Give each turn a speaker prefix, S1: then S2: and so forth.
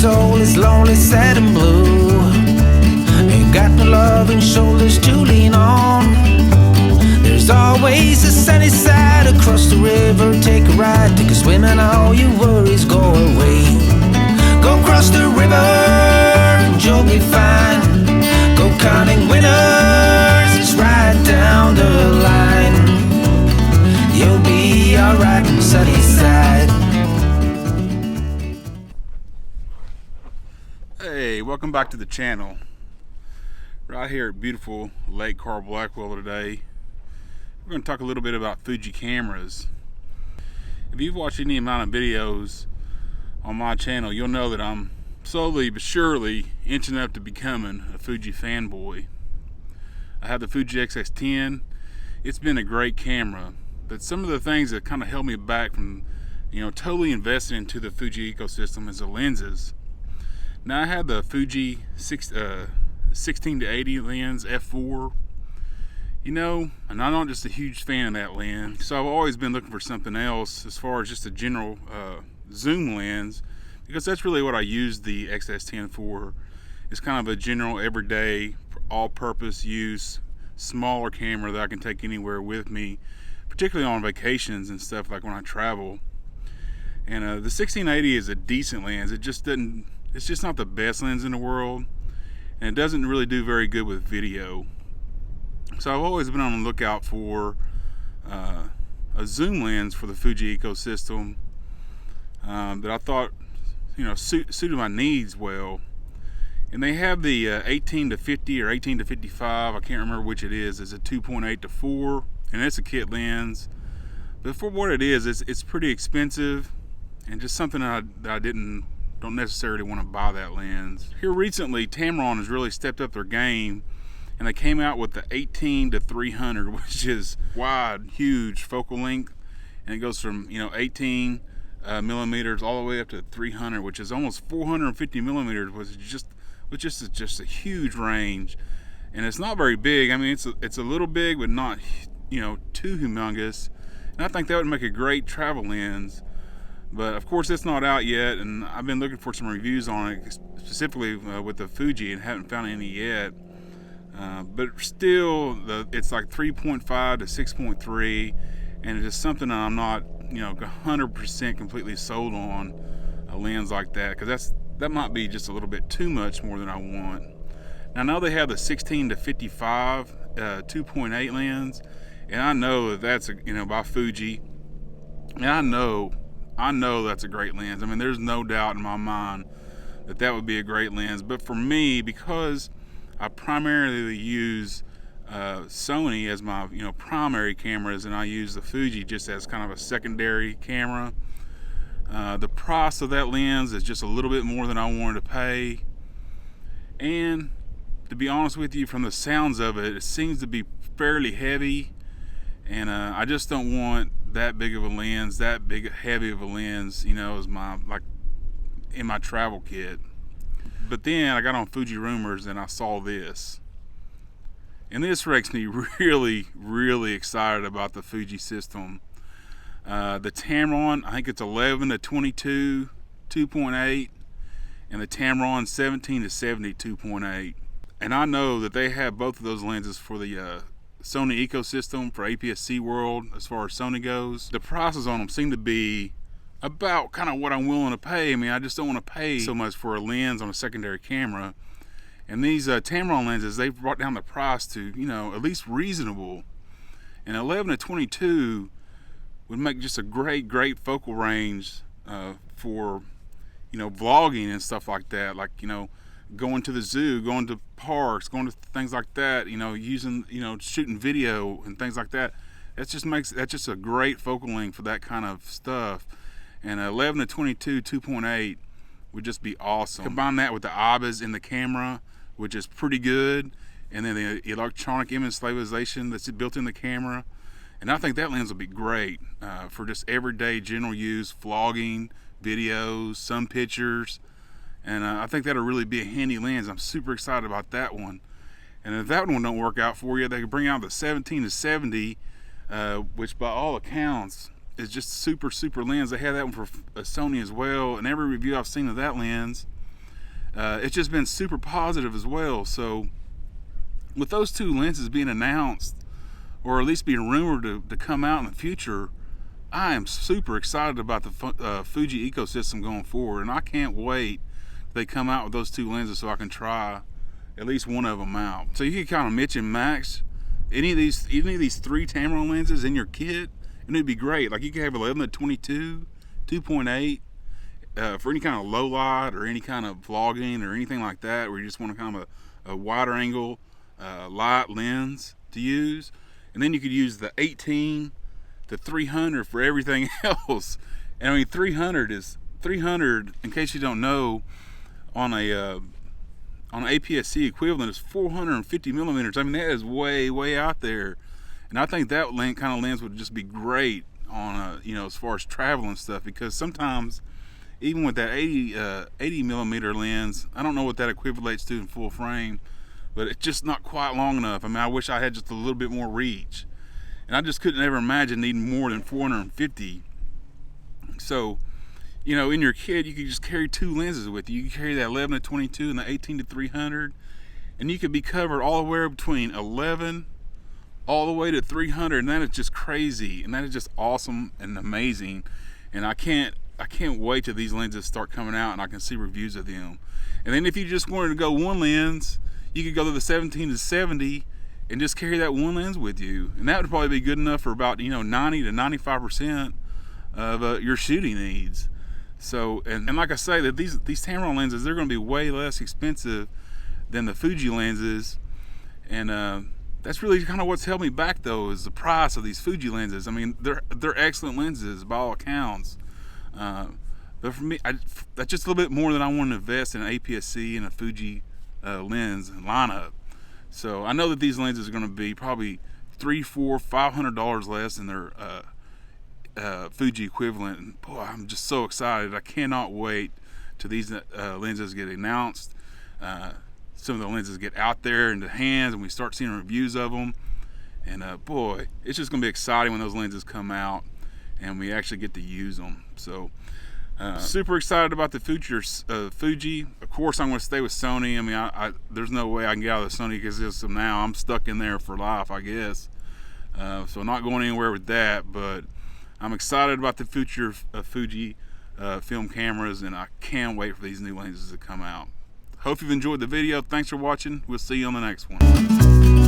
S1: soul is lonely, sad and blue. Ain't got no loving shoulders to lean on. There's always a sunny side across the river. Take a ride, take a swim, and all your worries go away. Go cross the river and you'll be fine. Go counting winners, it's right down the line. You'll be alright on the sunny side.
S2: Hey, welcome back to the channel. Right here at beautiful Lake Carl Blackwell today. We're going to talk a little bit about Fuji cameras. If you've watched any amount of videos on my channel, you'll know that I'm slowly but surely inching up to becoming a Fuji fanboy. I have the Fuji X-X10. It's been a great camera, but some of the things that kind of held me back from, totally investing into the Fuji ecosystem is the lenses. Now I have the Fuji 16 to 80 lens f4. And I'm not just a huge fan of that lens, so I've always been looking for something else as far as just a general zoom lens, because that's really what I use the X-X10 for. It's kind of a general, everyday, all-purpose use, smaller camera that I can take anywhere with me, particularly on vacations and stuff, like when I travel. And the 1680 is a decent lens. It's just not the best lens in the world, and it doesn't really do very good with video. So I've always been on the lookout for a zoom lens for the Fuji ecosystem that I thought, suited my needs well. And they have the 18 to 50 or 18 to 55, I can't remember which it is. It's a 2.8 to 4, and it's a kit lens. But for what it is, it's pretty expensive, and just something that I don't necessarily want to buy that lens. Here recently, Tamron has really stepped up their game, and they came out with the 18 to 300, which is wide, huge focal length, and it goes from 18 millimeters all the way up to 300, which is almost 450 millimeters, which is just a huge range. And it's not very big. I mean, it's a little big, but not too humongous. And I think that would make a great travel lens. But of course, it's not out yet, and I've been looking for some reviews on it, specifically with the Fuji, and haven't found any yet. But still, it's like 3.5 to 6.3, and it's just something that I'm not 100% completely sold on, a lens like that, because that might be just a little bit too much more than I want. Now I know they have the 16 to 55 2.8 lens, and I know that's by Fuji, and I know that's a great lens. I mean, there's no doubt in my mind that would be a great lens. But for me, because I primarily use Sony as my primary cameras, and I use the Fuji just as kind of a secondary camera, the price of that lens is just a little bit more than I wanted to pay. And to be honest with you, from the sounds of it, it seems to be fairly heavy, and I just don't want that big of a lens, heavy of a lens, as my, in my travel kit. But then I got on Fuji Rumors and I saw this, and this makes me really, really excited about the Fuji system. The Tamron, I think it's 11 to 22 2.8, and the Tamron 17 to 70 2.8. And I know that they have both of those lenses for the Sony ecosystem, for APS-C world, as far as Sony goes. The prices on them seem to be about kind of what I'm willing to pay. I mean, I just don't want to pay so much for a lens on a secondary camera. And these Tamron lenses, they've brought down the price to, at least reasonable. And 11 to 22 would make just a great focal range for, vlogging and stuff like that. Like, going to the zoo, going to parks, going to things like that, using, shooting video and things like that. That's just a great focal length for that kind of stuff. And 11 to 22 2.8 would just be awesome. Combine that with the IBIS in the camera, which is pretty good, and then the electronic image stabilization that's built in the camera, and I think that lens will be great for just everyday general use, vlogging, videos, some pictures, and I think that'll really be a handy lens. I'm super excited about that one. And if that one don't work out for you, they can bring out the 17 to 70, which by all accounts is just super lens. They had that one for Sony as well, and every review I've seen of that lens it's just been super positive as well. So with those two lenses being announced, or at least being rumored to come out in the future, I am super excited about the Fuji ecosystem going forward, and I can't wait they come out with those two lenses so I can try at least one of them out. So you can kind of mix and match any of these three Tamron lenses in your kit, and it'd be great. Like you could have 11 to 22, 2.8 for any kind of low light or any kind of vlogging or anything like that, where you just want to kind of a wider angle light lens to use. And then you could use the 18 to 300 for everything else. And I mean, 300, in case you don't know, on an APS-C equivalent is 450 millimeters. I mean, that is way out there. And I think that kind of lens would just be great on as far as travel and stuff, because sometimes even with that 80 millimeter lens, I don't know what that equivalates to in full frame, but it's just not quite long enough. I mean, I wish I had just a little bit more reach, and I just couldn't ever imagine needing more than 450. So, in your kit, you could just carry two lenses with you. You can carry that 11 to 22 and the 18 to 300, and you could be covered all the way between 11 all the way to 300, and that is just crazy, and that is just awesome and amazing. And I can't wait till these lenses start coming out and I can see reviews of them. And then if you just wanted to go one lens, you could go to the 17 to 70 and just carry that one lens with you, and that would probably be good enough for about 90 to 95% of your shooting needs. So, and like I say, that these Tamron lenses, they're going to be way less expensive than the Fuji lenses, and that's really kind of what's held me back, though, is the price of these Fuji lenses. I mean, they're excellent lenses by all accounts, but for me, that's just a little bit more than I want to invest in an APS-C and a Fuji lens and lineup. So I know that these lenses are going to be probably $300, $400, $500 less than their Fuji equivalent. And boy, I'm just so excited. I cannot wait till these lenses get announced. Some of the lenses get out there into hands and we start seeing reviews of them. And boy, it's just going to be exciting when those lenses come out and we actually get to use them. So super excited about the future of Fuji. Of course, I'm going to stay with Sony. I mean, there's no way I can get out of the Sony ecosystem now. I'm stuck in there for life, I guess. So not going anywhere with that, but I'm excited about the future of Fuji film cameras, and I can't wait for these new lenses to come out. Hope you've enjoyed the video. Thanks for watching. We'll see you on the next one.